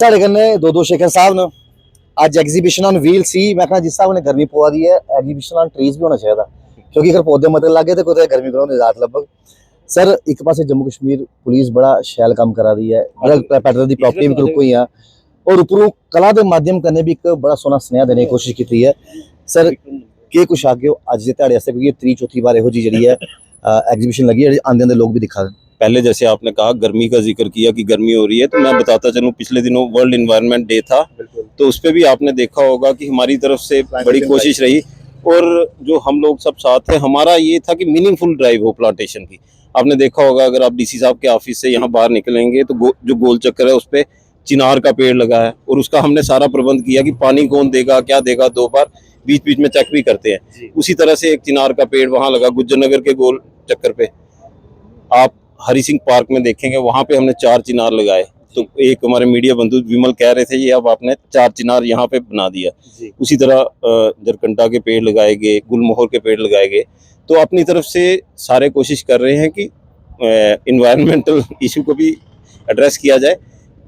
साढ़े कन्नै दो शेखर साहब न। अज एग्जीबिशन ऑन व्हील सी। मैं कहना जिस हिसाब ने गर्मी पवा दी है एग्जीबिशन ऑन ट्रीज भी होना चाहिए, क्योंकि अगर पौधे मते लगे तो कुछ गर्मी करो निजात लगभग। सर एक पासे जम्मू कश्मीर पुलिस बड़ा शैल काम करा दी है, ड्रग पैडलर की प्रॉपर्टी भी रुक हुई है और उपरों कला के माध्यम कन्नै भी एक बड़ा सोहना स्नेहा देने की कोशिश की है। सर के कुछ आगे अज के ध्याड़े आस्ते, क्योंकि त्री चौथी बार यहो जी जी एग्जीबिशन लगी है, आंदे आंदे लोग भी दिखा रहे। पहले जैसे आपने कहा गर्मी का जिक्र किया कि गर्मी हो रही है, तो मैं बताता चलूं पिछले दिनों वर्ल्ड एनवायरनमेंट डे था, तो उस पर भी आपने देखा होगा कि हमारी तरफ से बड़ी कोशिश रही और जो हम लोग सब साथ हैं, हमारा ये था कि मीनिंगफुल ड्राइव हो प्लांटेशन की। आपने देखा होगा अगर आप डीसी साहब के ऑफिस से यहाँ बाहर निकलेंगे तो जो गोल चक्कर है उस पर चिनार का पेड़ लगा है और उसका हमने सारा प्रबंध किया कि पानी कौन देगा क्या देगा, 2 बार बीच बीच में चेक भी करते हैं। उसी तरह से एक चिनार का पेड़ वहाँ लगा गुज्जर नगर के गोल चक्कर पे। आप हरि सिंह पार्क में देखेंगे वहां पे हमने 4 चिनार लगाए। तो एक हमारे मीडिया बंधु विमल कह रहे थे ये अब आपने 4 चिनार यहाँ पे बना दिया। उसी तरह जरकंडा के पेड़ लगाए गए, गुलमोहर के पेड़ लगाए गए। तो अपनी तरफ से सारे कोशिश कर रहे हैं कि इन्वायरमेंटल इशू को भी एड्रेस किया जाए।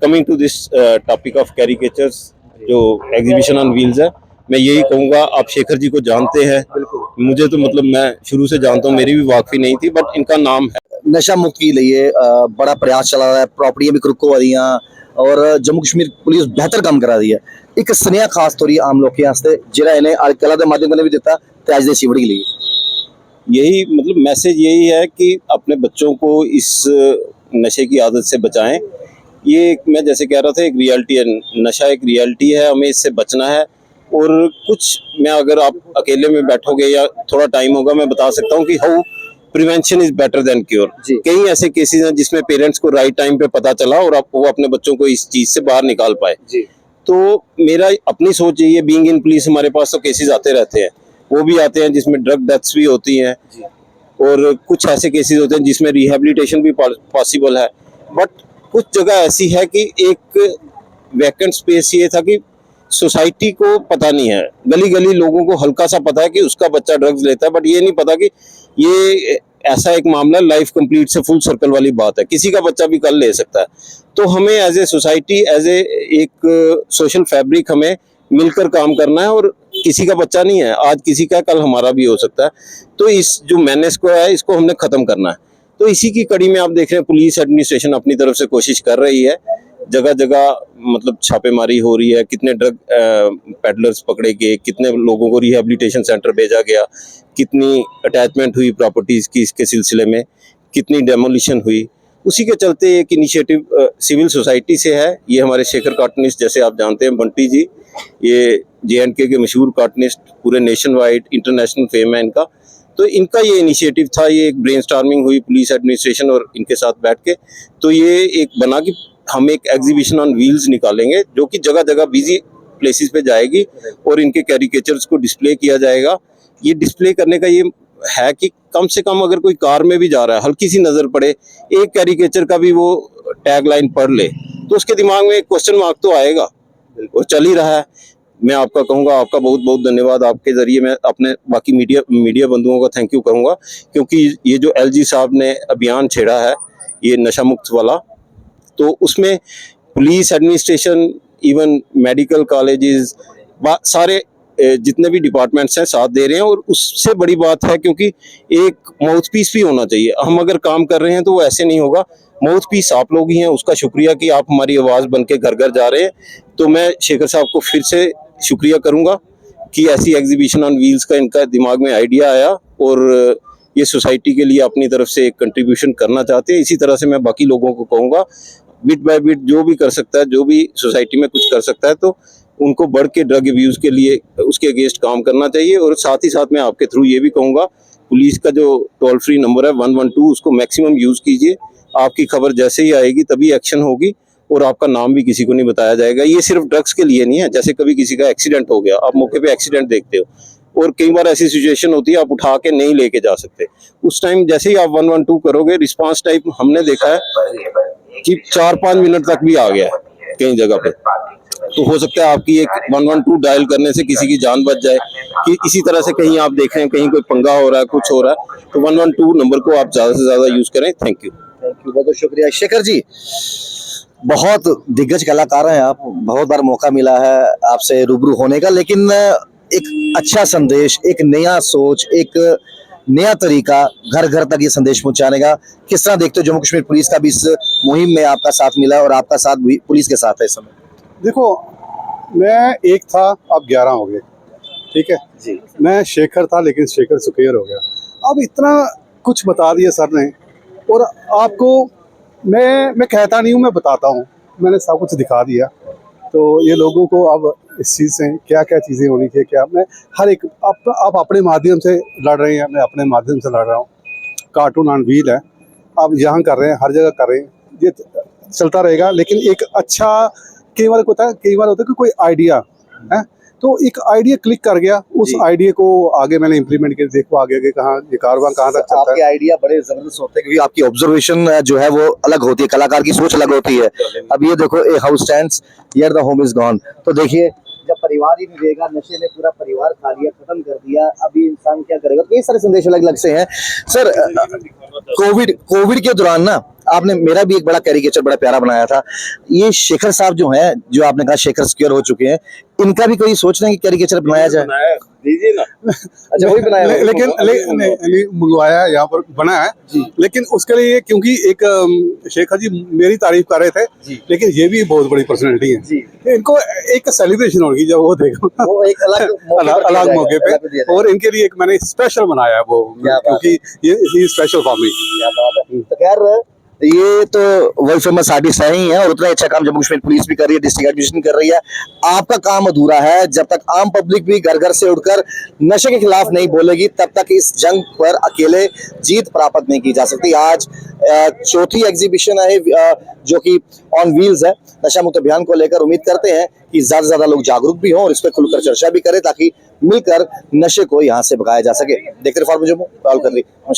Coming to this topic of caricatures जो एग्जीबिशन ऑन व्हील्स है, मैं यही कहूँगा, आप शेखर जी को जानते हैं, मुझे तो मतलब मैं शुरू से जानता हूँ, मेरी भी वाकफी नहीं थी, बट इनका नाम है। नशा मुक्ति लिए बड़ा प्रयास चला रहा है, प्रॉपर्टियां भी क्रुक हो रही हैं और जम्मू कश्मीर पुलिस बेहतर काम करा रही है। एक स्नेहा खास तौर आम लोगों वास्ते जिहड़ा इन्हें आज कला के माध्यम ने भी दिता ते अज दे सीवड़ी के लिए यही मतलब मैसेज यही है कि अपने बच्चों को इस नशे की आदत से बचाएं। ये मैं जैसे कह रहा था एक रियलिटी है, नशा एक रियलिटी है, हमें इससे बचना है। और कुछ मैं अगर आप अकेले में बैठोगे या थोड़ा टाइम होगा, मैं बता सकता हूँ कि how prevention is better than cure. कई ऐसे केसेस हैं जिसमें पेरेंट्स को राइट टाइम पे पता चला और वो अपने बच्चों को इस चीज से बाहर निकाल पाए। तो मेरा अपनी सोच यही है, बीइंग इन पुलिस हमारे पास तो केसेस आते रहते हैं, वो भी आते हैं जिसमें ड्रग डेथ्स भी होती हैं और कुछ ऐसे केसेस होते हैं जिसमें रिहेबिलिटेशन भी पॉसिबल है। बट कुछ जगह ऐसी है कि एक वैकेंट स्पेस ये था कि सोसाइटी को पता नहीं है, गली गली लोगों को हल्का सा पता है कि उसका बच्चा ड्रग्स लेता है, बट ये नहीं पता कि ये ऐसा एक मामला लाइफ कंप्लीट से फुल सर्कल वाली बात है, किसी का बच्चा भी कल ले सकता है। तो हमें as a society, as a एक सोशल फैब्रिक हमें मिलकर काम करना है और किसी का बच्चा नहीं है, आज किसी का कल हमारा भी हो सकता है। तो इस जो मैनेस को है इसको हमने खत्म करना है। तो इसी की कड़ी में आप देख रहे हैं पुलिस एडमिनिस्ट्रेशन अपनी तरफ से कोशिश कर रही है, जगह जगह मतलब छापेमारी हो रही है, कितने ड्रग पेडलर्स पकड़े गए, कितने लोगों को रिहेबिलिटेशन सेंटर भेजा गया, कितनी अटैचमेंट हुई प्रॉपर्टीज की इसके सिलसिले में, कितनी डेमोलिशन हुई। उसी के चलते एक इनिशिएटिव सिविल सोसाइटी से है। ये हमारे शेखर कार्टूनिस्ट, जैसे आप जानते हैं बंटी जी, ये JNK के मशहूर कार्टूनिस्ट, पूरे नेशन वाइड इंटरनेशनल फेम है इनका। तो इनका ये इनिशिएटिव था, ये एक ब्रेनस्टॉर्मिंग हुई पुलिस एडमिनिस्ट्रेशन और इनके साथ बैठ के, तो ये एक बना कि हम एक एग्जीबिशन ऑन व्हील्स निकालेंगे जो कि जगह जगह बिजी प्लेसेस पे जाएगी और इनके कैरिकेचर्स को डिस्प्ले किया जाएगा। ये डिस्प्ले करने का ये है कि कम से कम अगर कोई कार में भी जा रहा है, हल्की सी नजर पड़े, एक कैरिकेचर का भी वो टैग लाइन पढ़ ले तो उसके दिमाग में एक क्वेश्चन मार्क तो आएगा, और चल ही रहा है। मैं आपका कहूँगा, आपका बहुत बहुत धन्यवाद। आपके जरिए मैं अपने बाकी मीडिया बंधुओं का थैंक यू करूँगा, क्योंकि ये जो LG साहब ने अभियान छेड़ा है ये नशा मुक्त वाला, तो उसमें police administration, even medical colleges, सारे जितने भी डिपार्टमेंट्स हैं साथ दे रहे हैं। और उससे बड़ी बात है क्योंकि एक माउथ पीस भी होना चाहिए। हम अगर काम कर रहे हैं तो वो ऐसे नहीं होगा, माउथ पीस आप लोग ही हैं। उसका शुक्रिया कि आप हमारी आवाज़ बन के घर घर जा रहे हैं। तो मैं शेखर साहब को फिर से शुक्रिया करूँगा कि ऐसी एग्जीबिशन ऑन व्हील्स का इनका दिमाग में आइडिया आया और ये सोसाइटी के लिए अपनी तरफ से एक कंट्रीब्यूशन करना चाहते हैं। इसी तरह से मैं बाकी लोगों को कहूँगा, बिट बाय बिट जो भी कर सकता है, जो भी सोसाइटी में कुछ कर सकता है, तो उनको बढ़ के ड्रग अब्यूज़ के लिए उसके अगेंस्ट काम करना चाहिए। और साथ ही साथ मैं आपके थ्रू ये भी कहूँगा, पुलिस का जो टोल फ्री नंबर है 112, उसको मैक्सिमम यूज़ कीजिए। आपकी खबर जैसे ही आएगी तभी एक्शन होगी और आपका नाम भी किसी को नहीं बताया जाएगा। ये सिर्फ ड्रग्स के लिए नहीं है, जैसे कभी किसी का एक्सीडेंट हो गया, आप मौके पे एक्सीडेंट देखते हो और कई बार ऐसी सिचुएशन होती है आप उठा के नहीं लेके जा सकते, उस टाइम जैसे ही आप 112 करोगे, रिस्पांस टाइम हमने देखा है कि 4-5 मिनट तक भी आ गया है कई जगह पे। तो हो सकता है आपकी एक 112 डायल करने से किसी की जान बच जाए। कि इसी तरह से कहीं आप देख रहे हैं कहीं कोई पंगा हो रहा है, कुछ हो रहा है, तो 112 नंबर को आप ज़्यादा से ज़्यादा यूज़ करें। थैंक यू, बहुत बहुत शुक्रिया शेखर जी। बहुत दिग्गज कलाकार हैं आप, बहुत बार मौका मिला है आपसे रूबरू होने का, लेकिन एक अच्छा संदेश, एक नया सोच, एक नया तरीका घर घर तक ये संदेश पहुंचाने का किस तरह देखते हो? जम्मू कश्मीर पुलिस का भी इस मुहिम में आपका साथ मिला है और आपका साथ भी पुलिस के साथ है इस समय। देखो, मैं एक था, अब 11 हो गए, ठीक है जी मैं शेखर था लेकिन शेखर सुकेर हो गया। अब इतना कुछ बता दिया सर ने, और आपको मैं कहता नहीं हूँ, मैं बताता हूँ, मैंने सब कुछ दिखा दिया। तो ये लोगों को अब इस चीज़ से क्या क्या चीज़ें होनी चाहिए, क्या मैं हर एक आप अपने माध्यम से लड़ रहे हैं, मैं अपने माध्यम से लड़ रहा हूँ। कार्टून ऑन व्हील है, आप यहाँ कर रहे हैं, हर जगह कर रहे हैं, ये चलता रहेगा। लेकिन एक अच्छा, कई बार होता है कि कोई आइडिया है, तो एक आइडिया क्लिक कर गया, उस आइडिया को आगे मैंने इम्प्लीमेंट किया। देखो आगे आगे कहाँ ये कारवां कहाँ तक चलता आपके है। आइडिया बड़े जबरदस्त होते हैं क्योंकि आपकी ऑब्जर्वेशन जो है वो अलग होती है, कलाकार की सोच अलग होती है। अब ये देखो, a house stands here the home is gone. तो देखिए, जब परिवार ही नहीं रहेगा, नशे ने पूरा परिवार खा लिया, खत्म कर दिया, अभी इंसान क्या करेगा? कई सारे संदेश अलग अलग से हैं सर। कोविड के दौरान ना आपने मेरा भी एक बड़ा कैरिकेचर बड़ा प्यारा बनाया था। ये शेखर साहब जो हैं, जो आपने कहा शेखर सिक्योर हो चुके हैं, इनका भी कोई सोच रहे हैं कि कैरिकेचर बनाया जाए? दीजिए ना। अच्छा, वही बनाया है। लेकिन मंगवाया है, यहाँ पर बना है, लेकिन उसके लिए क्योंकि एक शेखर जी मेरी तारीफ कर रहे थे, लेकिन ये भी बहुत बड़ी पर्सनैलिटी है, इनको एक सेलिब्रेशन होगी जब वो देखो, वो एक अलग मौके पे। और इनके लिए एक मैंने स्पेशल बनाया है वो, क्योंकि ये स्पेशल फॉर मी। तो खैर, ये तो वर्ल्ड फेमस आर्टिस्ट है ही है और उतना ही अच्छा काम जम्मू कश्मीर पुलिस भी कर रही है, डिस्ट्रिक्ट एडमिनिस्ट्रेशन कर रही है। आपका काम अधूरा है। जब तक आम पब्लिक भी घर घर से उठकर नशे के खिलाफ नहीं बोलेगी, तब तक इस जंग पर अकेले जीत प्राप्त नहीं की जा सकती। आज चौथी एग्जीबिशन है जो कि ऑन व्हील्स है, नशा मुक्त अभियान को लेकर। उम्मीद करते हैं कि ज्यादा से ज्यादा लोग जागरूक भी हों और इस पर खुलकर चर्चा भी करें, ताकि मिलकर नशे को यहाँ से भगाया जा सके। देखते रहिए फॉर्म जम्मू, राहुल खत्री। नमस्कार।